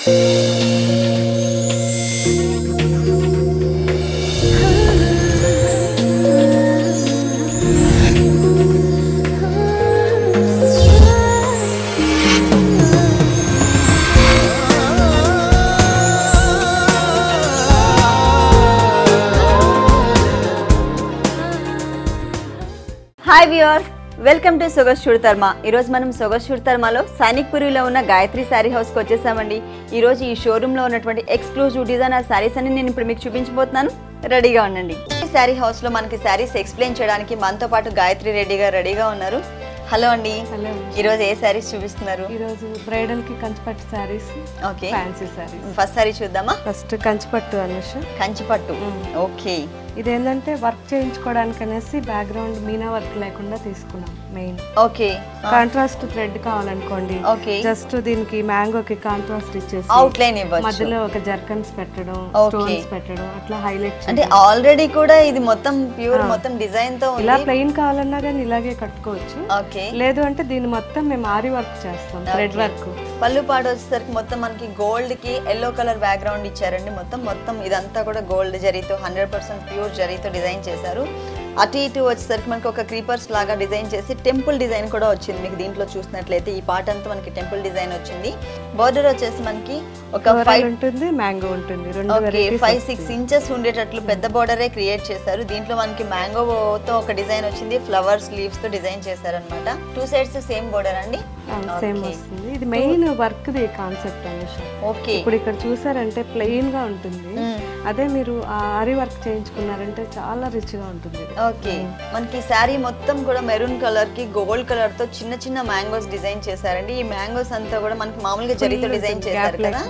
Hi viewers, welcome to Sogas Shurtarma. ఈ రోజు మనం సొగస్ షూర్తర్మాలో సైనిక్పురిలో ఉన్న గాయత్రి సారీ హౌస్ కి వచ్చేసామండి. ఈ రోజు ఈ షోరూమ్ లో ఉన్నటువంటి ఎక్స్క్లూజివ్ డిజైనర్ సారీస్ అన్ని నేను ఇప్పుడు మీకు చూపించబోతున్నాను. రెడీగా ఉండండి. ఈ సారీ హౌస్ లో మనకి సారీస్ ఎక్స్ప్లెయిన్ చేయడానికి మనతో పాటు గాయత్రి రెడ్డి గారు రెడీగా ఉన్నారు. హలో అండి. హలో. ఈ రోజు ఏ సారీస్ చూపిస్తున్నారు? ఈ రోజు బ్రైడల్ కి Kanchipattu saris. Okay. Fancy saris. First sari చూద్దామా? ఫస్ట్ కంచిపట్టు అనుష. కంచిపట్టు. ఓకే. ఇదేంటంటే వర్క్ చేయించుకోవడానికి అనేసి బ్యాక్గ్రౌండ్ మీనా వర్క్ లేకుండా తీసుకున్నాం మెయిన్. ఓకే. కాంట్రాస్ట్ థ్రెడ్ కావాలనుకోండి. ఓకే. జస్ట్ దీనికి మ్యాంగోకి కాంట్రాస్ట్ ఇచ్చేసి అవుట్ లైన్ ఇవ్వచ్చు. మధ్యలో ఒక జర్కన్స్ పెట్టడం, స్టోన్స్ పెట్టడం, అట్లా హైలైట్ అంటే ఆల్రెడీ కూడా ఇది మొత్తం ప్యూర్ మొత్తం డిజైన్ తో ఇలా ప్లెయిన్ కావాలన్నా కానీ ఇలాగే కట్టుకోవచ్చు. ఓకే. లేదు అంటే దీని మొత్తం మేము ఆరి వర్క్ చేస్తాం, థ్రెడ్ వర్క్. పళ్ళు పాటు వచ్చేసరికి మొత్తం మనకి గోల్డ్ కి ఎల్లో కలర్ బ్యాక్గ్రౌండ్ ఇచ్చారండి. మొత్తం ఇదంతా కూడా గోల్డ్ జరీతో 100% ప్యూర్ జరీతో డిజైన్ చేశారు. అటు ఇటు వచ్చేసరికి మనకి ఒక క్రీపర్స్ లాగా డిజైన్ చేసి టెంపుల్ డిజైన్ కూడా వచ్చింది. మీకు దీంట్లో చూసినట్లయితే ఈ పార్ట్ అంతా మనకి టెంపుల్ డిజైన్ వచ్చింది. బోర్డర్ వచ్చేసి మనకి ఒక 5 ఉంటుంది, మ్యాంగో ఉంటుంది. 5-6 ఇంచెస్ ఉండేటట్లు పెద్ద బోర్డరే క్రియేట్ చేశారు. దీంట్లో మనకి మ్యాంగోతో ఒక డిజైన్ వచ్చింది, ఫ్లవర్స్ లీవ్స్ తో డిజైన్ చేశారనమాట. 2 సైడ్స్ సేమ్ బోర్డర్ అండి. సేమ్ వస్తుంది. ఇది main work the concept Anusha. Okay. ఇప్పుడు ఇక్కడ చూసారంటే ప్లెయిన్ గా ఉంటుంది, అదే మీరు ఆరి వర్క్ చేయించుకున్నారంటే చాలా రిచ్ గా ఉంటుంది. ఓకే. మనకి శారీ మొత్తం కూడా మెరూన్ కలర్ కి గోల్డ్ కలర్ తో చిన్న చిన్న మ్యాంగోస్ డిజైన్ చేశారండి. ఈ మ్యాంగోస్ అంతా కూడా మనకి మామూలుగా జరీతో డిజైన్ చేశారు కదా,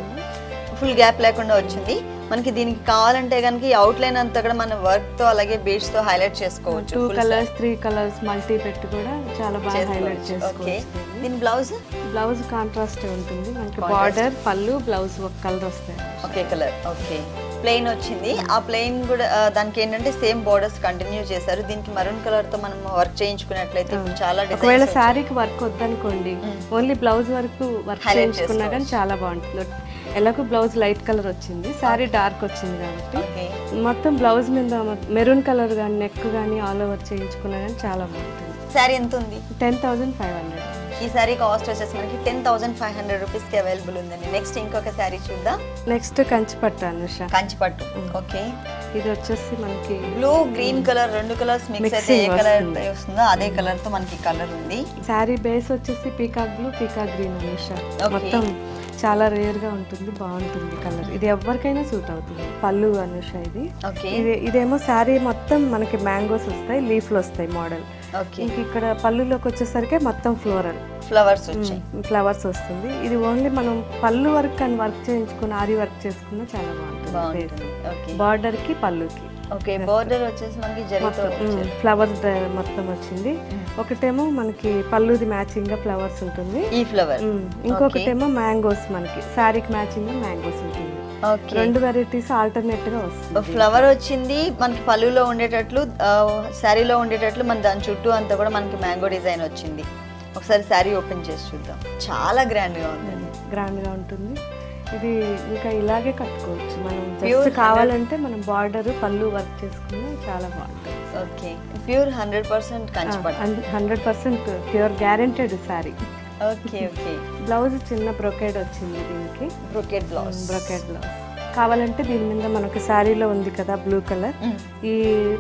ఫుల్ గ్యాప్ లేకుండా వచ్చింది. మనకి దీనికి కావాలంటే కనుక ఈ అవుట్ లైన్ అంతా కూడా మన వర్క్ తో అలాగే బీడ్స్ తో హైలైట్ చేసుకోవచ్చు. 2 కలర్స్ 3 కలర్స్ మల్టీ పెట్టి కూడా చాలా బాగా హైలైట్ చేసుకోవచ్చు. దీని బ్లౌజ్ కాంట్రాస్ట్ ఉంటుంది. మనకి బార్డర్, పళ్ళు, బ్లౌజ్ ఒక కలర్ వస్తాయి. ఒకే కలర్. ఓకే. ప్లెయిన్ వచ్చింది. ఆ ప్లెయిన్ కూడా దానికి ఏంటంటే సేమ్ బోర్డర్స్ కంటిన్యూ చేశారు. దీనికి మరూన్ కలర్ తో మనం వర్క్ చేయించుకున్నట్లయితే చాలా డిజైన్స్. ఒకవేళ శారీకి వర్క్ వద్దనుకోండి, ఓన్లీ బ్లౌజ్ వరకు వర్క్ చేయించుకున్నా కానీ చాలా బాగుంటుంది. ఎలాగో బ్లౌజ్ లైట్ కలర్ వచ్చింది, శారీ డార్క్ వచ్చింది కాబట్టి మొత్తం బ్లౌజ్ మీద మెరూన్ కలర్ కానీ నెక్ కానీ ఆల్ ఓవర్ చేయించుకున్నా కానీ చాలా బాగుంటుంది. శారీ ఎంత ఉంది? 10,500. ఈ సారీ కాస్ట్ వచ్చేసి మనకి 10,500 రూపీస్ కి అవైలబుల్ ఉందండి. నెక్స్ట్ ఇంకొక సారీ చూద్దాం. నెక్స్ట్ కంచిపట్టు అనుష. కంచిపట్టు. ఓకే. ఇది వచ్చేసి మనకి blue green colour 2 colours mix అయితే ఏ కలర్ వస్తుందో అదే కలర్ తో మనకి కలర్ ఉంది. సారీ బేస్ వచ్చేసి peacock blue, peacock green Anusha. మొత్తం చాలా రేర్ గా ఉంటుంది, బాగుంటుంది కలర్. ఇది ఎవరికైనా సూట్ అవుతుంది. పళ్ళు అనుష ఇది. ఇదేమో శారీ మొత్తం మనకి మ్యాంగోస్ వస్తాయి, లీఫ్లు వస్తాయి మోడల్. ఇక్కడ పళ్ళులోకి వచ్చేసరికి మొత్తం ఫ్లవర్స్ వస్తుంది. ఇది ఓన్లీ మనం పళ్ళు వర్క్ అని వర్క్ చేయించుకుని ఆరి వర్క్ చేసుకున్నా చాలా బాగుంటుంది. బార్డర్ కి పళ్ళుకి. ఓకే. బోర్డర్ వచ్చేసి మనకి జరీతో ఫ్లవర్స్ మొత్తం వచ్చింది. ఒకటేమో మనకి పళ్ళుది మ్యాచింగ్ గా ఫ్లవర్స్ ఉంటుంది, ఈ ఫ్లవర్. ఇంకొకటేమో మ్యాంగోస్, మనకి శారీకి మ్యాచింగ్ గా మ్యాంగోస్ ఉంటుంది. 2 వెరైటీస్ ఆల్టర్నేట్ గా వస్తుంది. ఫ్లవర్ వచ్చింది మనకి పళ్ళులో ఉండేటట్లు, శారీలో ఉండేటట్లు మన దాని చుట్టూ అంతా కూడా మనకి మ్యాంగో డిజైన్ వచ్చింది. ఒకసారి శారీ ఓపెన్ చేసి చూద్దాం. చాలా గ్రాండ్ గా ఉందండి. గ్రాండ్ గా ఉంటుంది. ఇది ఇంకా ఇలాగే కట్టుకోవచ్చు. మనం జస్ట్ కావాలంటే మనం బార్డర్ పళ్ళు వర్క్ చేసుకున్నా చాలా బాగుంటుంది. ఓకే. ప్యూర్ 100% కంచిపట్టు. 100% pure guaranteed sorry. Okay. Okay. Blouse చిన్న బ్రొకేడ్ వచ్చింది దీనికి. Brocade blouse. కావాలంటే దీని మీద మనకు శారీలో ఉంది కదా బ్లూ కలర్, ఈ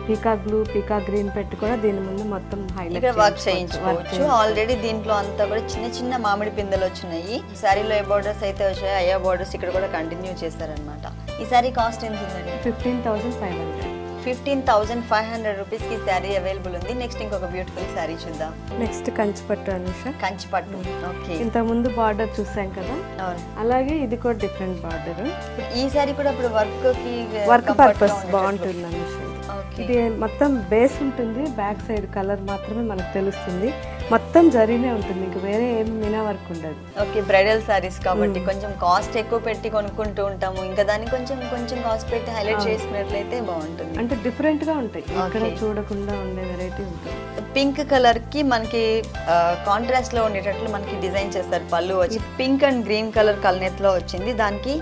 పీకాక్ బ్లూ, పీకాక్ గ్రీన్ పెట్టి కూడా దీని ముందు మొత్తం హైలైట్ వర్క్ చేయించుకోవచ్చు. ఆల్రెడీ దీంట్లో అంతా కూడా చిన్న చిన్న మామిడి పిందెలు వచ్చినాయి. శారీలో ఏ బోర్డర్స్ అయితే వచ్చాయో అయ్యా బోర్డర్స్ ఇక్కడ కూడా కంటిన్యూ చేశారనమాట. ఈ శారీ కాస్ట్ ఎంత ఉందండి? 15,500. 15,500 రూపీస్ కి శారీ అవైలబుల్ ఉంది. నెక్స్ట్ ఇంకొక బ్యూటిఫుల్ శారీ చూద్దాం. నెక్స్ట్ కంచిపట్టు అనుష. కంచిపట్టు. ఓకే. ఇంత ముందు బార్డర్ చూసాం కదా, అలాగే ఇది కూడా డిఫరెంట్ బార్డర్. ఈ శారీ కూడా ఇప్పుడు వర్క్ పర్పస్ బాగుంటుంది అనుష. ఇది మొత్తం బేస్ ఉంటుంది, బ్యాక్ సైడ్ కలర్ మాత్రమే మనకు తెలుస్తుంది. మొత్తం జరీనే ఉంటుంది, ఇంకా వేరే ఏమి మీనా వర్క్ ఉండదు. ఓకే. బ్రైడల్ సారీస్ కాబట్టి కొంచెం కాస్ట్ ఎక్కువ పెట్టి కొనుక్కుంటూ ఉంటాము, ఇంకా దాన్ని కొంచెం కాస్ట్ పెట్టి హైలైట్ చేసుకున్నట్లయితే బాగుంటుంది. అంటే డిఫరెంట్ గా ఉంటాయి, ఇక్కడ చూడకుండా ఉండే వెరైటీ ఉంటుంది. పింక్ కలర్ కి మనకి కాంట్రాస్ట్ లో ఉండేటట్లు మనకి డిజైన్ చేస్తారు. పళ్ళు వచ్చి పింక్ అండ్ గ్రీన్ కలర్ కల్నేత్ లో వచ్చింది. దానికి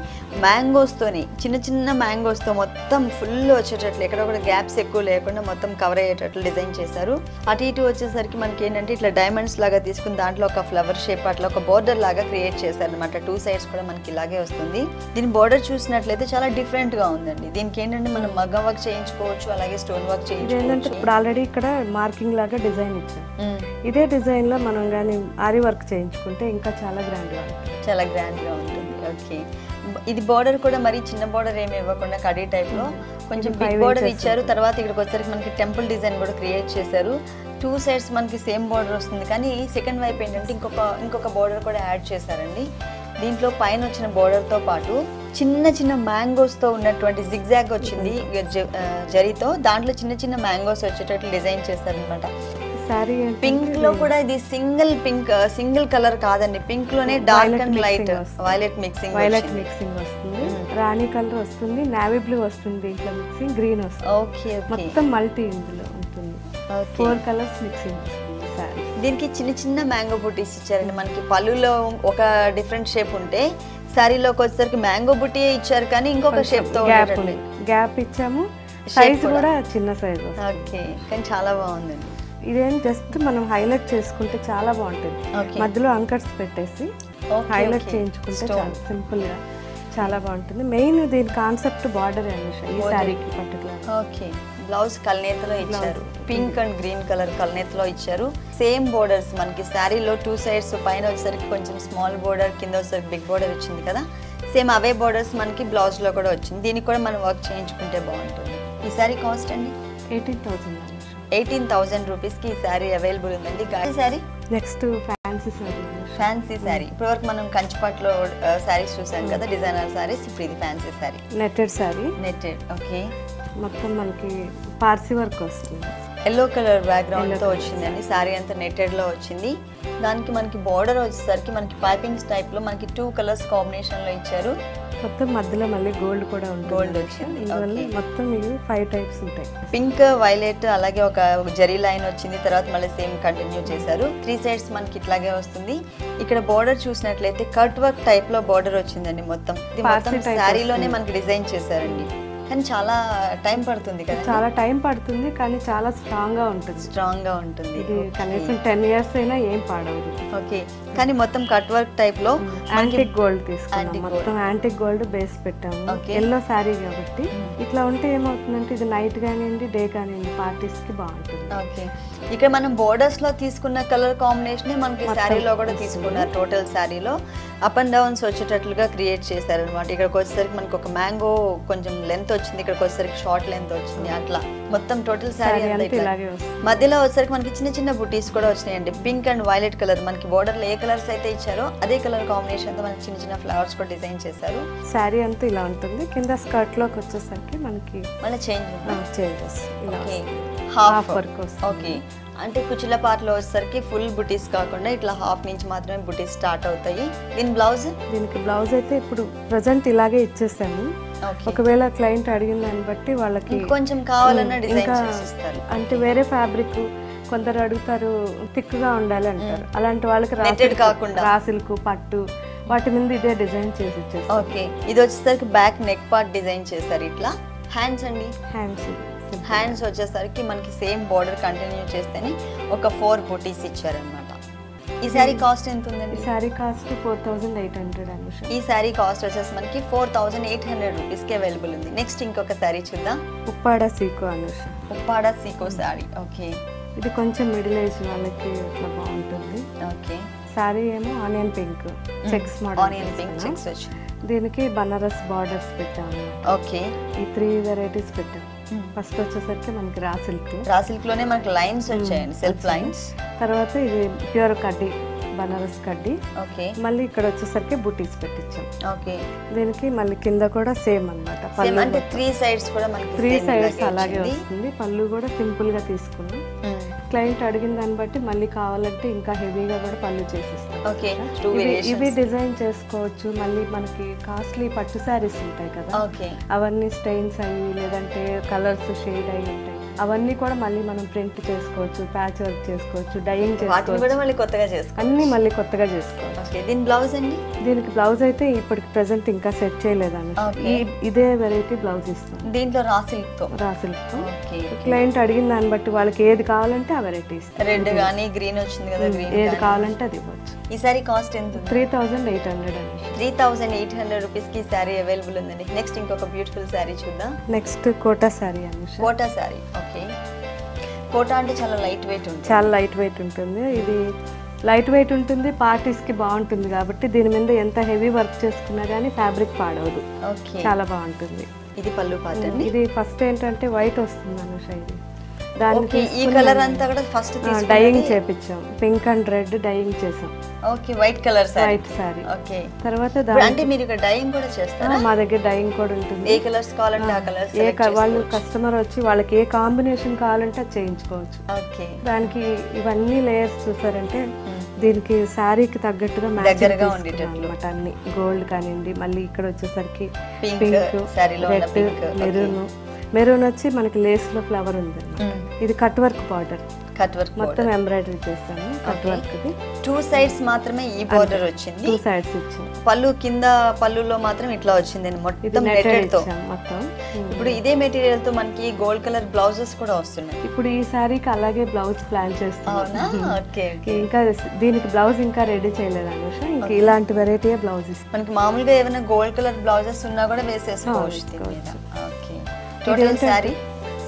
మ్యాంగోస్ తోని చిన్న చిన్న మ్యాంగోస్ తో మొత్తం ఫుల్ వచ్చేటట్లు, ఎక్కడ కూడా గ్యాప్స్ ఎక్కువ లేకుండా మొత్తం కవర్ అయ్యేటట్లు డిజైన్ చేశారు. అటు ఇటు వచ్చేసరికి మనకి ఏంటంటే ఇట్లా డైమండ్స్ లాగా తీసుకుని దాంట్లో ఒక ఫ్లవర్ షేప్ అట్లా ఒక బోర్డర్ లాగా క్రియేట్ చేశారు అనమాట. 2 సైడ్స్ కూడా మనకి ఇలాగే వస్తుంది. దీని బోర్డర్ చూసినట్లయితే చాలా డిఫరెంట్ గా ఉందండి. దీనికి ఏంటంటే మనం మగ్గం వర్క్ చేయించుకోవచ్చు, అలాగే స్టోన్ వర్క్ చేయించుకోవచ్చు. ఇప్పుడు ఆల్రెడీ ఇక్కడ మార్కింగ్ లాగా డిజైన్ ఇచ్చారు. ఇదే డిజైన్ లో మనం కానీ ఆరి వర్క్ చేయించుకుంటే ఇంకా చాలా గ్రాండ్ గా ఉంటుంది. చాలా గ్రాండ్ గా ఉంటుంది. ఓకే, ఇది బోర్డర్ కూడా మరి చిన్న బోర్డర్ ఏమి ఇవ్వకుండా కడీ టైప్ లో కొంచెం బిగ్ బోర్డర్ ఇచ్చారు. తర్వాత ఇక్కడికి వచ్చేసరికి మనకి టెంపుల్ డిజైన్ కూడా క్రియేట్ చేశారు. 2 సైడ్స్ మనకి సేమ్ బోర్డర్ వస్తుంది, కానీ సెకండ్ వైపు ఏంటంటే ఇంకొక బోర్డర్ కూడా యాడ్ చేశారండి. దీంట్లో పైన వచ్చిన బోర్డర్ తో పాటు చిన్న చిన్న మ్యాంగోస్ తో ఉన్నటువంటి జిగ్జాగ్ వచ్చింది జరీతో. దాంట్లో చిన్న చిన్న మ్యాంగోస్ వచ్చేటట్లు డిజైన్ చేశారనమాట. సారీ పింక్ లో కూడా ఇది సింగిల్ కలర్ కాదండి, పింక్ లోనే dark and light violet mixing వస్తుంది. రాణి కలర్ వస్తుంది, నావీ బ్లూ వస్తుంది, ఇట్లా మిక్సింగ్ గ్రీన్ వస్తుంది. ఓకే, మొత్తం మల్టీ ఇందులో ఉంటుంది. 4 కలర్స్ మిక్సింగ్ వస్తుంది. దీనికి చిన్న చిన్న మ్యాంగో బుటీస్ ఇచ్చారండి. మనకి పళ్ళులో ఒక డిఫరెంట్ షేప్ ఉంటే శారీలోకి వచ్చేసరికి మ్యాంగో బుటీ ఇచ్చారు, కానీ ఇంకొక షేప్ తో గ్యాప్ ఇచ్చాము. సైజ్ కూడా చిన్న సైజ్. ఓకే, కానీ చాలా బాగుందండి. ఇదేం జస్ట్ మనం హైలైట్ చేసుకుంటే చాలా బాగుంటుంది. మధ్యలో అంకర్స్ పెట్టేసి హైలైట్ చేయించుకుంటే చాలా సింపుల్ గా చాలా బాగుంటుంది. మెయిన్ దీని కాన్సెప్ట్ బార్డర్ ఈ శారీకి పర్టికులర్. ఓకే, బ్లౌజ్ కల్నేతలో ఇచ్చారు, పింక్ అండ్ గ్రీన్ కలర్ కల్నేతలో ఇచ్చారు. సేమ్ బోర్డర్స్ మనకి శారీలో 2 సైడ్స్, పైన వచ్చేసరికి కొంచెం స్మాల్ బోర్డర్, కింద వచ్చేసరికి బిగ్ బోర్డర్ వచ్చింది కదా. సేమ్ అవే బోర్డర్స్ మనకి బ్లౌజ్ లో కూడా వచ్చింది. దీనికి కూడా మనం వర్క్ చేయించుకుంటే బాగుంటుంది. ఈ శారీ కాస్ట్ అండి 18,000 రూపీస్కి ఈ శారీ అవైలబుల్ ఉందండి. Sari next fancy sari. ఇప్పటివరకు మనం కంచిపట్లో శారీస్ చూసాం కదా, డిజైనర్ శారీస్. ఇప్పుడు ఇది fancy sari, netted sari. Netted. Okay, మొత్తం మనకి పార్సీ వర్క్ వస్తుంది. ఎల్లో కలర్ బ్యాక్గ్రౌండ్ తో వచ్చిందండి. శారీ అంతా నెట్టెడ్ లో వచ్చింది. దానికి మనకి బార్డర్ వచ్చేసరికి మనకి పైపింగ్స్ టైప్ లో మనకి 2 కలర్స్ కాంబినేషన్ లో ఇచ్చారు. మొత్తం మధ్యలో మళ్ళీ గోల్డ్ కూడా ఉంది. గోల్డ్ వచ్చింది. మొత్తం ఇవి 5 టైప్స్ ఉంటాయి. పింక్, వైలెట్, అలాగే ఒక జరీ లైన్ వచ్చింది. తర్వాత మళ్ళీ సేమ్ కంటిన్యూ చేశారు. 3 సైడ్స్ మనకి ఇట్లాగే వస్తుంది. ఇక్కడ బార్డర్ చూసినట్లయితే కట్ వర్క్ టైప్ లో బార్డర్ వచ్చిందండి. మొత్తం శారీలోనే మనకి డిజైన్ చేశారండి. కానీ చాలా టైం పడుతుంది కదా. చాలా టైం పడుతుంది, కానీ చాలా స్ట్రాంగ్ గా ఉంటుంది. ఇది కనీసం 10 years అయినా ఏం పాడవదు. ఓకే, కానీ మొత్తం కట్ వర్క్ టైప్ లో యాంటిక్ గోల్డ్ తీసుకున్నాం. మొత్తం యాంటిక్ గోల్డ్ బేస్ పెట్టాము. ఎల్లో శారీ కాబట్టి ఇట్లా ఉంటే ఏమవుతుందంటే ఇది నైట్ కానివ్వండి, డే కానివ్వండి, పార్టీస్ కి బాగుంటుంది. ఓకే, ఇక్కడ మనం బోర్డర్స్ లో తీసుకున్న కలర్ కాంబినేషన్ మనకి శారీలో కూడా తీసుకున్నారు. టోటల్ శారీలో అప్ అండ్ డౌన్స్ వచ్చేటట్లుగా క్రియేట్ చేశారు అనమాట. ఇక్కడికి వచ్చేసరికి మనకి ఒక మ్యాంగో కొంచెం లెంత్ వచ్చింది, ఇక్కడికి వచ్చేసరికి షార్ట్ లెంత్ వచ్చింది. అట్లా మొత్తం టోటల్ శారీ మధ్యలో వచ్చేసరికి మనకి చిన్న చిన్న బుటీస్ కూడా వచ్చినాయండి. పింక్ అండ్ వైలెట్ కలర్ మనకి బోర్డర్ లో ఏ కలర్స్ అయితే ఇచ్చారో అదే కలర్ కాంబినేషన్ తో మనకి చిన్న చిన్న ఫ్లవర్స్ కూడా డిజైన్ చేశారు. శారీ అంతా ఇలా ఉంటుంది. కింద స్కర్ట్ లోకి వచ్చేసరికి మనకి మళ్ళీ చేంజెస్ హాఫ్ వర్క్ వస్తుంది. ఓకే, అంటే కుచ్చుల పాటలో వచ్చేసరికి ఫుల్ బుటీస్ కాకుండా ఇట్లా హాఫ్ నుంచి మాత్రమే బుటీస్ స్టార్ట్ అవుతాయి. దీనికి బ్లౌజ్ అయితే ఇప్పుడు ప్రజెంట్ ఇలాగే ఇచ్చేసాము. ఒకవేళ క్లయింట్ అడిగిన దాన్ని బట్టి వాళ్ళకి కొంచెం కావాలన్నా డిజైన్ చేసిస్తారు. అంటే వేరే ఫ్యాబ్రిక్ కొందరు అడుగుతారు థిక్ గా ఉండాలి అంటారు. అలాంటి వాళ్ళకి రాసిల్కు, పట్టు వాటి మీద ఇదే డిజైన్ చేసి ఇచ్చేస్తారు. ఓకే, ఇది వచ్చేసరికి బ్యాక్ నెక్ పార్ట్ డిజైన్ చేస్తారు. ఇట్లా హ్యాండ్స్ అండి, హ్యాండ్స్ వచ్చేసరికి మనకి సేమ్ బార్డర్ కంటిన్యూ చేస్తేనే ఒక 4 బుటీస్ ఇచ్చారనమాట. ఈ శారీ కాస్ట్ ఎంత ఉందండి? ఈ శారీ కాస్ట్ 4,800 అనుష. ఈ శారీ కాస్ట్ వచ్చేసి మనకి 4,800 రూపీస్కి అవైలబుల్ ఉంది. నెక్స్ట్ ఇంకొక శారీ చూద్దాం. ఉప్పాడ సీకో అనుష. ఉప్పాడ సీకో శారీ. ఓకే, ఇది కొంచెం మిడిల్ ఏజ్ వాళ్ళకి అట్లా బాగుంటుంది. ఓకే, శారీ ఏమో onion pink checks model. Onion pink checks వచ్చి దీనికి బనారస్ బార్డర్స్ పెట్టాము. ఓకే, ఈ 3 వెరైటీస్ పెట్టాము. ఫస్ట్ వచ్చేసరికి మనకి రా సిల్క్ లోనే మనకి లైన్స్ వచ్చాయండి, సెల్ఫ్ లైన్స్. తర్వాత ఇది ప్యూర్ కడ్డీ, బనారస్ కడ్డీ. ఓకే, మళ్ళీ ఇక్కడ వచ్చేసరికి బుటీస్ పెట్టించాం. ఓకే, దీనికి మళ్ళీ కింద కూడా సేమ్ అన్నమాట. అంటే 3 సైడ్స్ కూడా మనకి 3 సైడ్స్ అలాగే వస్తుంది. పళ్ళు కూడా సింపుల్ గా తీసుకున్నాం. క్లయింట్ అడిగిన దాన్ని బట్టి మళ్ళీ కావాలంటే ఇంకా హెవీగా కూడా పళ్ళు చేసిస్తాం. ఓకే, ఇవి డిజైన్ చేసుకోవచ్చు. మళ్ళీ మనకి కాస్ట్లీ పట్టు శారీస్ ఉంటాయి కదా, అవన్నీ స్టెయిన్స్ అయ్యి లేదంటే కలర్స్ షేడ్ అయ్యి ఉంటాయి. అవన్నీ కూడా మళ్ళీ మనం ప్రింట్ చేసుకోవచ్చు, ప్యాచ్ వర్క్ చేసుకోవచ్చు, డైయింగ్ వాటిని చేసుకోవచ్చు, కూడా మళ్ళీ కొత్తగా చేసుకోవాలి. అన్నీ మళ్ళీ కొత్తగా చేసుకోవచ్చు. ఓకే, దీని బ్లౌజ్ అండి? దీనికి బ్లౌజ్ అయితే ఇప్పటికి ప్రెసెంట్ ఇంకా సెట్ చేయలేదండి. ఇదే వెరైటీ బ్లౌజ్ ఇస్తాం దీంట్లో రా సిల్క్తో. ఓకే, క్లయింట్ అడిగిన దాన్ని బట్టి వాళ్ళకి ఏది కావాలంటే ఆ వెరైటీ ఇస్తాం. రెడ్ కానీ గ్రీన్ వచ్చింది కదా, గ్రీన్ ఏది కావాలంటే అది ఇవ్వచ్చు. ఈ సారీ కాస్ట్ ఎంత? 3800 అండి. 3800 రూపీస్కి ఈ సారీ అవైలబుల్ ఉందండి. నెక్స్ట్ ఇంకొక బ్యూటిఫుల్ సారీ చూద్దాం. నెక్స్ట్ కోటా సారీ అండి. కోటా సారీ. ఓకే, కోటా అంటే చాలా లైట్ వెయిట్ ఉంటుంది. చాలా లైట్ వెయిట్ ఉంటుంది. ఇది లైట్ వెయిట్ ఉంటుంది, పార్టీస్కి బాగుంటుంది కాబట్టి దీని మీద ఎంత హెవీ వర్క్ చేసుకున్నా కానీ ఫ్యాబ్రిక్ పాడవదు. ఓకే, చాలా బాగుంటుంది. ఇది పళ్ళు పార్ట్ అండి. ఇది ఫస్ట్ ఏంటంటే వైట్ వస్తుంది అనుష. ఇది దానికి ఈ కలర్ అంతా కూడా ఫస్ట్ డైయింగ్ చేపించాం, పింక్ అండ్ రెడ్ డైయింగ్ చేసాం. Okay, white colour sari. White sari. Okay, తర్వాత అంటే మీరు ఇక్కడ డైయింగ్ కూడా చేస్తారా? మా దగ్గర డైయింగ్ కూడా ఉంటుంది. ఏ కలర్స్ కావాలంటే ఆ కలర్స్, వాళ్ళు కస్టమర్ వచ్చి వాళ్ళకి ఏ కాంబినేషన్ కావాలంటే అది చేయించుకోవచ్చు. ఓకే, దానికి ఇవన్నీ లేయర్స్ చూసారంటే దీనికి శారీకి తగ్గట్టుగా దగ్గరగా ఉండేటట్లు అనమాట. అన్ని గోల్డ్ కానివ్వండి, మళ్ళీ ఇక్కడ వచ్చేసరికి పింక్, రెడ్, మెరూన్ వచ్చి మనకి లేస్ లో ఫ్లవర్ ఉంది. ఇది కట్ వర్క్ బార్డర్, మొత్తం ఎంబ్రాయిడరీ చేస్తాను. కట్ వర్క్ ది 2 సైడ్స్ మాత్రమే ఈ బార్డర్ వచ్చింది. 2 సైడ్స్ ఇచ్చాం. పళ్ళు కింద పళ్ళులో మాత్రం ఇట్లా వచ్చింది మొత్తం నెట్టెడ్ తో మొత్తం. ఇప్పుడు ఇదే మెటీరియల్ తో మనకి గోల్డ్ కలర్ బ్లౌజెస్ కూడా వస్తున్నాయి. ఇప్పుడు ఈ సారీకి అలాగే బ్లౌజ్ ప్లాన్ చేస్తున్నాం. ఓకే, ఇంకా దీనికి బ్లౌజ్ ఇంకా రెడీ చేయలేదు అనుష. ఇంకా ఇలాంటి వెరైటీ బ్లౌజ్ ఇస్తాం. మనకి మామూలుగా ఏమైనా గోల్డ్ కలర్ బ్లౌజెస్ ఉన్నా కూడా వేసేసుకోవచ్చు. ఓకే, టోటల్ శారీ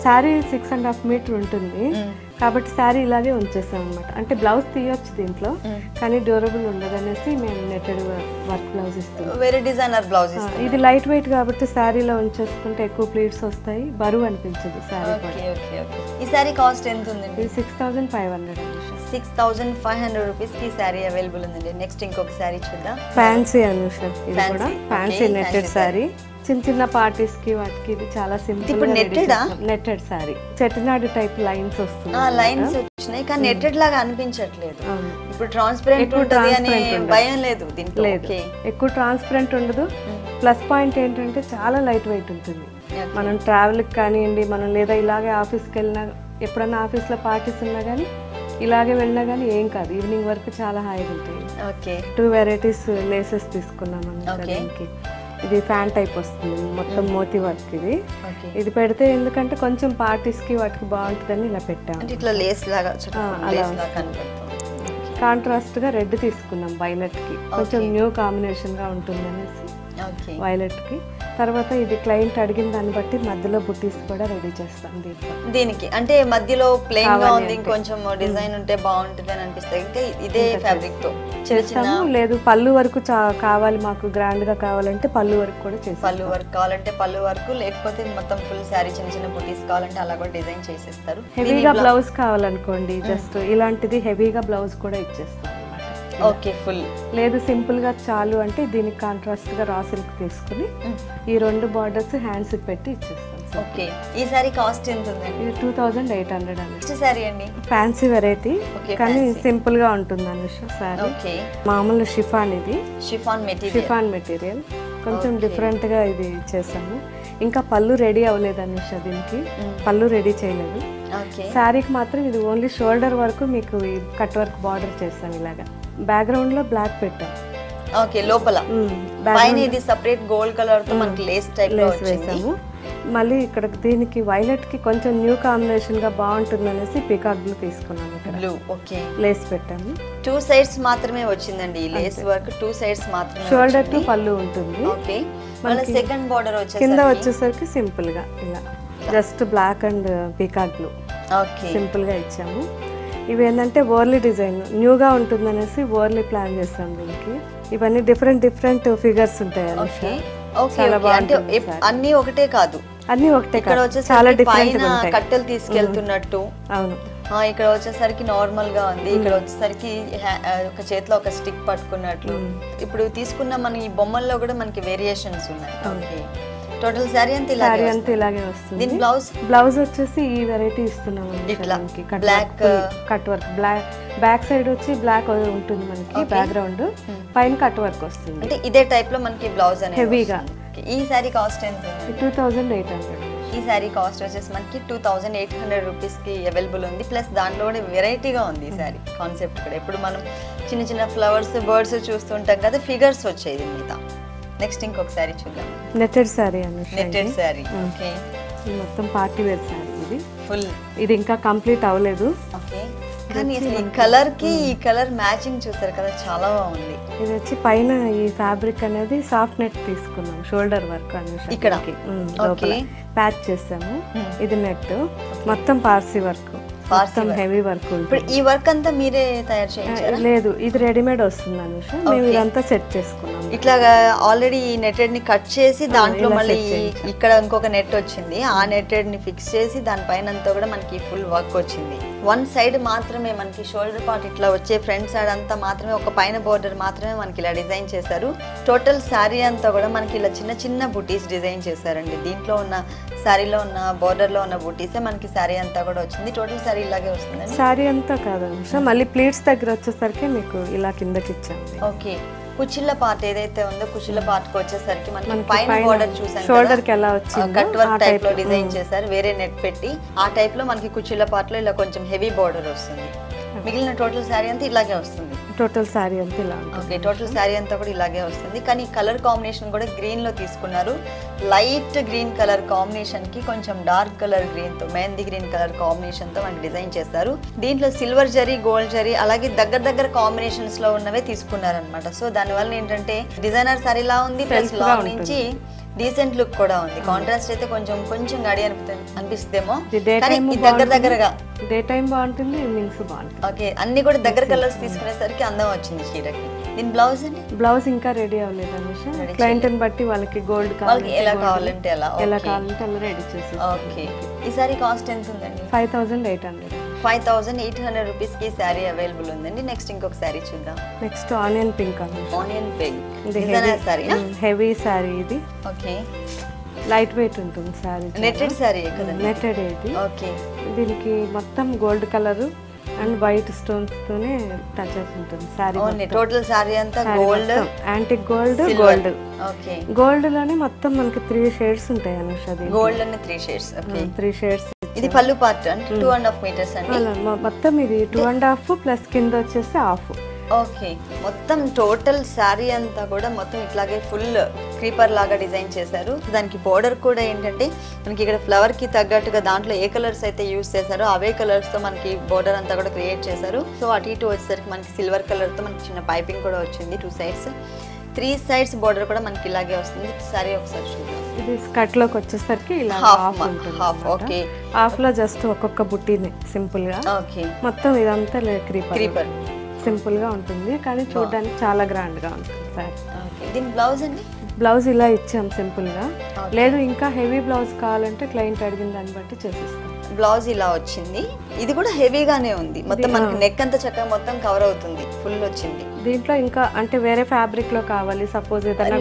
6.5 మీటర్ ఉంటుంది కాబట్టి శారీ ఇలాగే ఉంచేస్తాం అనమాట. అంటే బ్లౌజ్ తీయొచ్చు దీంట్లో, కానీ డ్యూరబుల్ ఉండదనేసి మేము నెట్టెడ్ వర్క్ బ్లౌజ్ ఇస్తాం. వేరే డిజైనర్ బ్లౌజ్. ఇది లైట్ వెయిట్ కాబట్టి శారీలో ఉంచేసుకుంటే ఎక్కువ ప్లీట్స్ వస్తాయి, బరువు అనిపించదు శారీ. ఈ శారీ కాస్ట్ ఎంత ఉందండి? 6500 6500 రూపీస్కి ఈ శారీ అవైలబుల్ ఉందండి. నెక్స్ట్ ఇంకొక శారీ చూద్దాం. ఫ్యాన్సీ అనుష. ఇది కూడా ఫ్యాన్సీ నెట్టెడ్ శారీ. చిన్న చిన్న పార్టీస్ కి వాటికి ఇది చాలా simple. Netted sorry, Chettinad type lines వస్తుంది. లైన్స్ వచ్చినాయి కానీ నెట్టెడ్ లాగా అనిపించట్లేదు. ఇప్పుడు ట్రాన్స్పరెంట్ ఉంటుంది అనే భయం లేదు దీంట్లో. ఎక్కువ ట్రాన్స్పరెంట్ ఉండదు. ప్లస్ పాయింట్ ఏంటంటే చాలా లైట్ వెయిట్ ఉంటుంది. మనం ట్రావెల్ కి కానివ్వండి, మనం లేదా ఇలాగే ఆఫీస్కి వెళ్ళినా, ఎప్పుడన్నా ఆఫీస్లో పార్టీస్ ఉన్నా కానీ ఇలాగే వెళ్ళినా కానీ ఏం కాదు. ఈవినింగ్ వరకు చాలా హాయిగా ఉంటాయి. ఓకే, 2 వెరైటీస్ లేసెస్ తీసుకున్నాం మనకి. ఇది ఫ్యాన్ టైప్ వస్తుంది, మొత్తం మోతీ వర్క్. ఇది పెడితే ఎందుకంటే కొంచెం పార్టీస్ కి వాటికి బాగుంటుందని ఇలా పెట్టాము. ఇట్లా లేస్ లాగా కాంట్రాస్ట్ గా రెడ్ తీసుకున్నాం వైలెట్ కి, కొంచెం న్యూ కాంబినేషన్ గా ఉంటుందనేసి వైలెట్ కి. తర్వాత ఇది క్లయింట్ అడిగిన దాన్ని బట్టి మధ్యలో బుట్టీస్ కూడా రెడీ చేస్తాం దీనికి. అంటే మధ్యలో ప్లెయిన్ గా ఉంది, కొంచెం డిజైన్ ఉంటే బాగుంటుంది అని అనిపిస్తుంది. ఇంకా ఇదే ఫ్యాబ్రిక్ తో చేస్తాము. లేదు పళ్ళు వరకు కావాలి మాకు, గ్రాండ్ గా కావాలంటే పళ్ళు వరకు కూడా చేస్తాం. పళ్ళు వర్క్ కావాలంటే పళ్ళు వరకు, లేకపోతే మొత్తం ఫుల్ శారీ చిన్న చిన్న బుటీస్ కావాలంటే అలా కూడా డిజైన్ చేసేస్తారు. హెవీగా బ్లౌజ్ కావాలనుకోండి, జస్ట్ ఇలాంటిది హెవీగా బ్లౌజ్ కూడా ఇచ్చేస్తాం. Okay, full. లేదు సింపుల్ గా చాలు అంటే దీనికి కాంట్రాస్ట్ గా రా సిల్క్ తీసుకుని ఈ 2 బార్డర్స్ హ్యాండ్స్ పెట్టి ఇచ్చేస్తాం. ఓకే, ఈ సారీ కాస్ట్ ఎంత ఉందండి? ఇది 2800 అండి. సారీ అండి, ఫ్యాన్సీ వెరైటీ కానీ సింపుల్ గా ఉంటుంది అనుష సారీ. ఓకే, మామూలు షిఫాన్. ఇది షిఫాన్ మెటీరియల్ కొంచెం డిఫరెంట్ గా ఇది చేసాము. ఇంకా పళ్ళు రెడీ అవ్వలేదు అనుష, దీనికి పళ్ళు రెడీ చేయలేదు. శారీకి మాత్రం ఇది ఓన్లీ షోల్డర్ వరకు మీకు కట్ వర్క్ బార్డర్ చేస్తాం. ఇలాగా బ్యాక్గ్రౌండ్ లో బ్లాక్ పెట్టాం. ఓకే, లోపల పైన ఇది సెపరేట్ గోల్డ్ కలర్ తో మనకి లేస్ టైప్ లో వేసాము. మళ్ళీ ఇక్కడ దీనికి వైలెట్ కి కొంచెం న్యూ కాంబినేషన్ గా బాగుంటుంది అనేసి పీకాక్ బ్లూ తీసుకున్నాము. ఇక్కడ బ్లూ. ఓకే, లేస్ పెట్టాము. 2 సైడ్స్ మాత్రమే వచ్చిందండి ఈ లేస్ వర్క్. 2 సైడ్స్ మాత్రమే. షోల్డర్ టు పళ్ళు ఉంటుంది. ఓకే, మళ్ళీ సెకండ్ బార్డర్ కింద వచ్చేసరికి సింపుల్ గా ఇలా just black and peacock blue simple గా ఇచ్చాము. ఇవి ఏంటంటే ఓర్లీ డిజైన్ న్యూగా ఉంటుంది అనేసి ఓర్లీ ప్లాన్ చేస్తాం దీనికి. ఇవన్నీ డిఫరెంట్ ఫిగర్స్ ఉంటాయి. అన్ని ఒకటే కాదు, అన్ని ఒకటే. ఇక్కడ వచ్చేసరికి పైన కట్టెలు తీసుకెళ్తున్నట్టు. అవును, ఇక్కడ వచ్చేసరికి నార్మల్ గా ఉంది. ఇక్కడ వచ్చేసరికి ఒక చేతిలో ఒక స్టిక్ పట్టుకున్నట్లు. ఇప్పుడు తీసుకున్న మన ఈ బొమ్మల్లో కూడా మనకి వేరియేషన్స్ ఉన్నాయి. ఓకే, టోటల్ సారీ అంతా ఇలాగే వస్తుంది. దీని బ్లౌజ్ వచ్చేసి ఈ వెరైటీ ఇస్తున్నాము. ఇట్లా black cut work, back side వచ్చి బ్లాక్ ఉంటుంది మనకి బ్యాక్గ్రౌండ్, పైన కట్ వర్క్ వస్తుంది. అంటే ఇదే టైప్ లో మనకి బ్లౌజ్ అనేది హెవీగా. ఈ సారీ కాస్ట్ ఎంత? 2800. ఈ శారీ కాస్ట్ వచ్చేసి మనకి 2800 రూపీస్కి అవైలబుల్ ఉంది. ప్లస్ దాంట్లో కూడా వెరైటీగా ఉంది ఈ శారీ కాన్సెప్ట్ కూడా. ఇప్పుడు మనం చిన్న చిన్న ఫ్లవర్స్ బర్డ్స్ చూస్తుంటాం కదా, ఫిగర్స్ వచ్చాయి దీని మీద. నెక్స్ట్ ఇంకొక శారీ చూద్దాం. నెట్టెడ్ శారీ అన్న, నెట్టెడ్ శారీ. ఓకే, మొత్తం పార్టీ వేర్ శారీ ఇది. ఫుల్ ఇది ఇంకా కంప్లీట్ అవ్వలేదు. ఓకే, కానీ ఈ కలర్ కి ఈ కలర్ మ్యాచింగ్ చూసారు కదా, చాలా బాగుంది. ఇది వచ్చి పైన ఈ ఫ్యాబ్రిక్ అనేది సాఫ్ట్ నెట్ తీసుకున్నాం, షోల్డర్ వర్క్ అనేది ఇక్కడ ప్యాచ్ చేసాము. ఇది నెట్ మొత్తం పార్సీ వర్క్, మొత్తం హెవీ వర్క్. ఇప్పుడు ఈ వర్క్ అంతా మీరే తయారు చేయించారా? లేదు, ఇది రెడీమేడ్ వస్తుంది అనుష. మేము ఇదంతా సెట్ చేసుకున్నాం. ఇట్లాగా ఆల్రెడీ నెట్టెడ్ ని కట్ చేసి దాంట్లో మళ్ళీ ఇక్కడ ఇంకొక నెట్ వచ్చింది, ఆ నెట్టెడ్ ని ఫిక్స్ చేసి దానిపైన అంతా కూడా మనకి ఫుల్ వర్క్ వచ్చింది. వన్ సైడ్ మాత్రమే మనకి షోల్డర్ పార్ట్ ఇట్లా వచ్చే, ఫ్రంట్ సైడ్ అంతా మాత్రమే ఒక పైన బోర్డర్ మాత్రమే మనకి ఇలా డిజైన్ చేశారు. టోటల్ శారీ అంతా కూడా మనకి ఇలా చిన్న చిన్న బుటీస్ డిజైన్ చేశారండి. దీంట్లో ఉన్న శారీలో ఉన్న బోర్డర్ లో ఉన్న బుటీసే మనకి శారీ అంతా కూడా వచ్చింది. టోటల్ శారీ ఇలాగే వస్తుంది. శారీ అంతా కాదు, మళ్ళీ ప్లీట్స్ దగ్గర వచ్చేసరికి మీకు ఇలా కిందకి ఇచ్చాము. ఓకే, కుచ్చిళ్ళ పార్ట్ ఏదైతే ఉందో కుచ్చిళ్ళ పార్ట్ కి వచ్చేసరికి మనకి పైన బోర్డర్ చూసాం, షోల్డర్ కి ఎలా వచ్చింది కట్ వర్క్ టైప్ లో డిజైన్ చేశారు, వేరే నెట్ పెట్టి. ఆ టైప్ లో మనకి కుచ్చిళ్ళ పార్ట్ లో ఇలా కొంచెం హెవీ బోర్డర్ వస్తుంది. మిగిలిన టోటల్ శారీ అంతా ఇలాగే వస్తుంది. టోటల్ శారీ అంతా ఇలా. ఓకే, టోటల్ శారీ అంతా కూడా ఇలాగే వస్తుంది. కానీ కలర్ కాంబినేషన్ కూడా గ్రీన్ లో తీసుకున్నారు. లైట్ గ్రీన్ కలర్ కాంబినేషన్ కి కొంచెం డార్క్ కలర్ గ్రీన్ తో, మెహందీ గ్రీన్ కలర్ కాంబినేషన్ తో మనకి డిజైన్ చేస్తారు. దీంట్లో సిల్వర్ జరీ, గోల్డ్ జరీ అలాగే దగ్గర కాంబినేషన్స్ లో ఉన్నవే తీసుకున్నారు అనమాట. సో దానివల్ల ఏంటంటే డిజైనర్ శారీ లా ఉంది, ప్లస్ లాంగ్ నుంచి డీసెంట్ లుక్ కూడా ఉంది. కాంట్రాస్ట్ అయితే కొంచెం గడి అనిపిస్తేమో, కానీ దగ్గరగా డే టైం బాగుంటుంది, ఈవినింగ్స్ బాగుంటుంది. ఓకే, అన్ని కూడా దగ్గర కలర్స్ తీసుకునేసరికి అందం వచ్చింది చీరకి. దీని బ్లౌజ్ అండి? బ్లౌజ్ ఇంకా రెడీ అవ్వలేదు అనుష. క్లయింట్ ని బట్టి వాళ్ళకి గోల్డ్ ఎలా కావాలంటే అలా రెడీ చేసి. ఓకే, ఈ సారీ కాస్ట్ ఎంత ఉందండి? 5800. 5800 రూపీస్ కి శారీ అవైలబుల్ ఉందండి. నెక్స్ట్ ఇంకొక శారీ చూద్దాం. Next onion pink Anusha. Onion pink heavy sari ఇది. ఓకే, లైట్ వెయిట్ ఉంటుంది శారీ. నెట్టెడ్ శారీ కదా? నెట్టెడ్ ఇది. ఓకే, దీనికి మొత్తం gold colour and white stones తోనే టచ్ అప్ ఉంటుంది శారీ. టోటల్ శారీ అంతా gold, antique gold. Okay, gold లోనే మొత్తం మనకి 3 షేడ్స్ ఉంటాయి అనుష. గోల్డ్ లోనే 3 షేడ్స్. Okay, 3 shades. ఇది పల్లు పార్ట్ అంటే 2.5 మీటర్స్ అండి. మొత్తం ఇది 2.5 ప్లస్ కింద వచ్చేసి హాఫ్. ఓకే, మొత్తం టోటల్ శారీ అంతా కూడా మొత్తం ఇట్లాగే ఫుల్ క్రీపర్ లాగా డిజైన్ చేశారు. దానికి బోర్డర్ కూడా ఏంటంటే మనకి ఇక్కడ ఫ్లవర్ కి తగ్గట్టుగా దాంట్లో ఏ కలర్స్ అయితే యూస్ చేశారో అవే కలర్స్ తో మనకి బోర్డర్ అంతా కూడా క్రియేట్ చేశారు. సో అటు ఇటు వచ్చేసరికి మనకి సిల్వర్ కలర్ తో మనకి చిన్న పైపింగ్ కూడా వచ్చింది. 2 సైడ్స్ 3 సైడ్స్ బోర్డర్ కూడా మనకి ఇలాగే వస్తుంది. సారీ ఒకసారి చూద్దాం. ఇది స్కర్ట్ లోకి వచ్చేసరికి ఇలా హాఫ్ ఉంటుంది. ఓకే, హాఫ్ లో జస్ట్ ఒక్కొక్క బుట్టీని సింపుల్ గా. ఓకే, మొత్తం ఇదంతా క్రీపర్ సింపుల్ గా ఉంటుంది, కానీ చూడడానికి చాలా గ్రాండ్ గా ఉంటుంది సారీ. దీని బ్లౌజ్ అండి? బ్లౌజ్ ఇలా ఇచ్చాం సింపుల్ గా. లేదు ఇంకా హెవీ బ్లౌజ్ కావాలంటే క్లయింట్ అడిగిన దాన్ని బట్టి చేసిస్తాం. బ్లౌజ్ ఇలా వచ్చింది. ఇది కూడా హెవీగానే ఉంది, మొత్తం మనకి నెక్ అంతా చక్కగా మొత్తం కవర్ అవుతుంది, ఫుల్ వచ్చింది. దీంట్లో ఇంకా అంటే వేరే ఫ్యాబ్రిక్ లో కావాలి, సపోజ్ ఏదైనా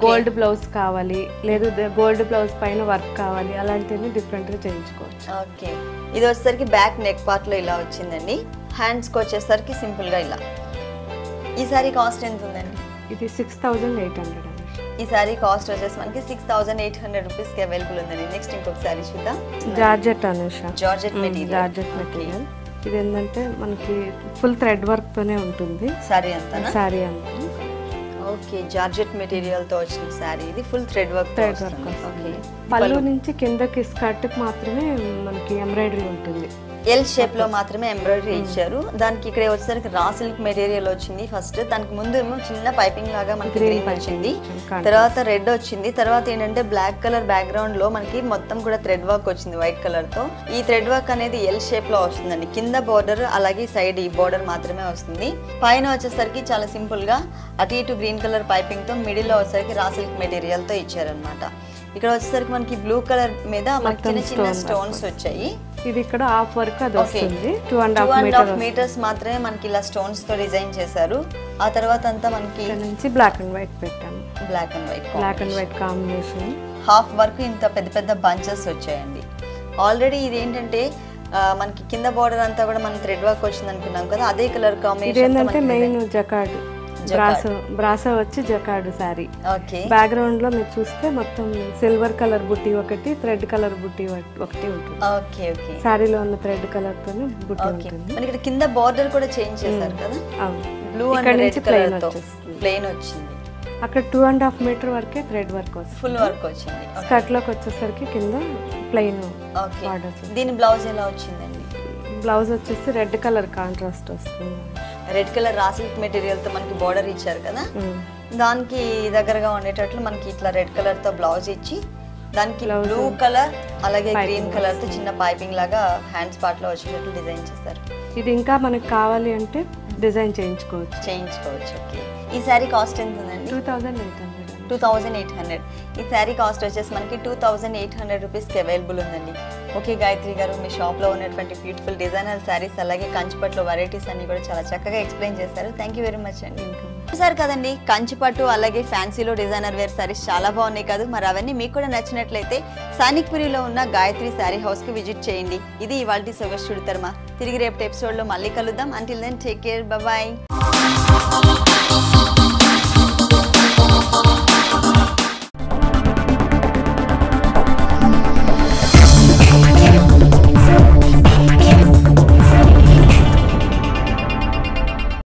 గోల్డ్ బ్లౌజ్ కావాలి, లేదు గోల్డ్ బ్లౌజ్ పైన వర్క్ కావాలి, అలాంటివన్నీ డిఫరెంట్ గా చేయించుకోవచ్చు. ఓకే, ఇది వచ్చేసరికి బ్యాక్ నెక్ పార్ట్ లో ఇలా వచ్చిందండి. హ్యాండ్స్ కి వచ్చేసరికి సింపుల్ గా ఇలా. ఈ సారీ కాస్ట్ ఎంత ఉందండి? ఇది 6800. ఈ సారీ కాస్ట్ వచ్చేసి మనకి 6800 రూపీస్ కి అవైలబుల్ ఉందండి. నెక్స్ట్ ఇంకొక సారీ చూద్దాం. Georgette Anusha. Georgette material. Georgette material. ఇది ఏంటంటే మనకి ఫుల్ థ్రెడ్ వర్క్ తోనే ఉంటుంది సారీ అంతా. సారీ అంతా. ఓకే, జార్జెట్ మెటీరియల్ తో వచ్చిన సారీ. ఇది ఫుల్ థ్రెడ్ వర్క్. ఓకే, పళ్ళు నుంచి కిందకి స్కర్ట్ కి మాత్రమే మనకి ఎంబ్రాయిడరీ ఉంటుంది. ఎల్ షేప్ లో మాత్రమే ఎంబ్రాయిడరీ ఇచ్చారు. దానికి ఇక్కడ వచ్చేసరికి రా సిల్క్ మెటీరియల్ వచ్చింది ఫస్ట్. దానికి ముందు ఏమో చిన్న పైపింగ్ లాగా మనకి గ్రీన్ వచ్చింది, తర్వాత రెడ్ వచ్చింది, తర్వాత ఏంటంటే బ్లాక్ కలర్ బ్యాక్గ్రౌండ్ లో మనకి మొత్తం కూడా థ్రెడ్ వర్క్ వచ్చింది వైట్ కలర్ తో. ఈ థ్రెడ్ వర్క్ అనేది ఎల్ షేప్ లో వస్తుందండి. కింద బోర్డర్ అలాగే సైడ్ ఈ బోర్డర్ మాత్రమే వస్తుంది. పైన వచ్చేసరికి చాలా సింపుల్ గా అటు ఇటు గ్రీన్ కలర్ పైపింగ్ తో, మిడిల్ లో వచ్చేసరికి రా సిల్క్ మెటీరియల్ తో ఇచ్చారనమాట. ఇక్కడ వచ్చేసరికి మనకి బ్లూ కలర్ మీద మనకి చిన్న చిన్న స్టోన్స్ వచ్చాయి. ఇది ఇక్కడ హాఫ్ వర్క్ అది వస్తుంది. 2.5 మీటర్స్ మాత్రమే మనకి ఇలా స్టోన్స్ తో డిజైన్ చేశారు. ఆ తర్వాత అంతా మనకి నుంచి బ్లాక్ అండ్ వైట్ పెట్టాము. Black and white combination. Half work ఇంత పెద్ద పెద్ద బంచెస్ వచ్చాయండి. ఆల్రెడీ ఇది ఏంటంటే మనకి కింద బోర్డర్ అంతా కూడా మన థ్రెడ్ వర్క్ వచ్చింది అనుకున్నాం కదా, అదే colour combination. Main jacquard brasso వచ్చి జకార్డ్ శారీ. ఓకే. బ్యాక్గ్రౌండ్ లో మీరు చూస్తే మొత్తం సిల్వర్ కలర్ బుట్టి ఒకటి, థ్రెడ్ కలర్ బుట్టి ఒకటి ఉంటుంది. Okay okay. శారీలో ఉన్న థ్రెడ్ కలర్ తోనే బుట్టి ఉంటుంది. మనకి ఇక్కడ కింద బార్డర్ కూడా చేంజ్ చేశారు కదా. బ్లూ అండ్ రెడ్ కలర్ తో ప్లెయిన్ వచ్చింది. అక్కడ 2.5 మీటర్ వరకే థ్రెడ్ వర్క్ వస్తుంది. ఫుల్ వర్క్ వచ్చింది. స్కర్ట్ లోకి వచ్చేసరికి కింద ప్లెయిన్ బార్డర్స్. దీని బ్లౌజ్ ఎలా వచ్చిందండి? బ్లౌజ్ వచ్చేసి రెడ్ కలర్ కాంట్రాస్ట్ వస్తుంది. Red colour raw silk material తో మనకి బార్డర్ ఇచ్చారు కదా, దానికి దగ్గరగా ఉండేటట్లు మనకి ఇట్లా రెడ్ కలర్ తో బ్లౌజ్ ఇచ్చి దానికి బ్లూ కలర్ అలాగే గ్రీన్ కలర్ తో చిన్న పైపింగ్ లాగా హ్యాండ్స్ పార్ట్ లో వచ్చేటట్లు డిజైన్ చేస్తారు. ఇది ఇంకా మనకి కావాలి అంటే డిజైన్ చేయించుకోవచ్చు. ఓకే. ఈ శారీ కాస్ట్ ఎంత ఉందండి? 2800. ఈ శారీ కాస్ట్ వచ్చేసి మనకి 2800 రూపీస్కి అవైలబుల్ ఉందండి. ఓకే గాయత్రి గారు, మీ షాప్లో ఉన్నటువంటి బ్యూటిఫుల్ డిజైనర్ శారీస్ అలాగే కంచిపట్లో వెరైటీస్ అన్ని కూడా చాలా చక్కగా ఎక్స్ప్లెయిన్ చేశారు. థ్యాంక్ యూ వెరీ మచ్ అండి. చూసారు కదండి, కంచిపట్టు అలాగే ఫ్యాన్సీలో డిజైనర్ వేర్ శారీస్ చాలా బాగున్నాయి కదా. మరి అవన్నీ మీకు కూడా నచ్చినట్లయితే సానిక్పురిలో ఉన్న గాయత్రి శారీ హౌస్కి విజిట్ చేయండి. ఇది ఇవాల్టి సొగసు చుడితర్మ. తిరిగి రేపటి ఎపిసోడ్లో మళ్ళీ కలుద్దాం. Until then take care, bye.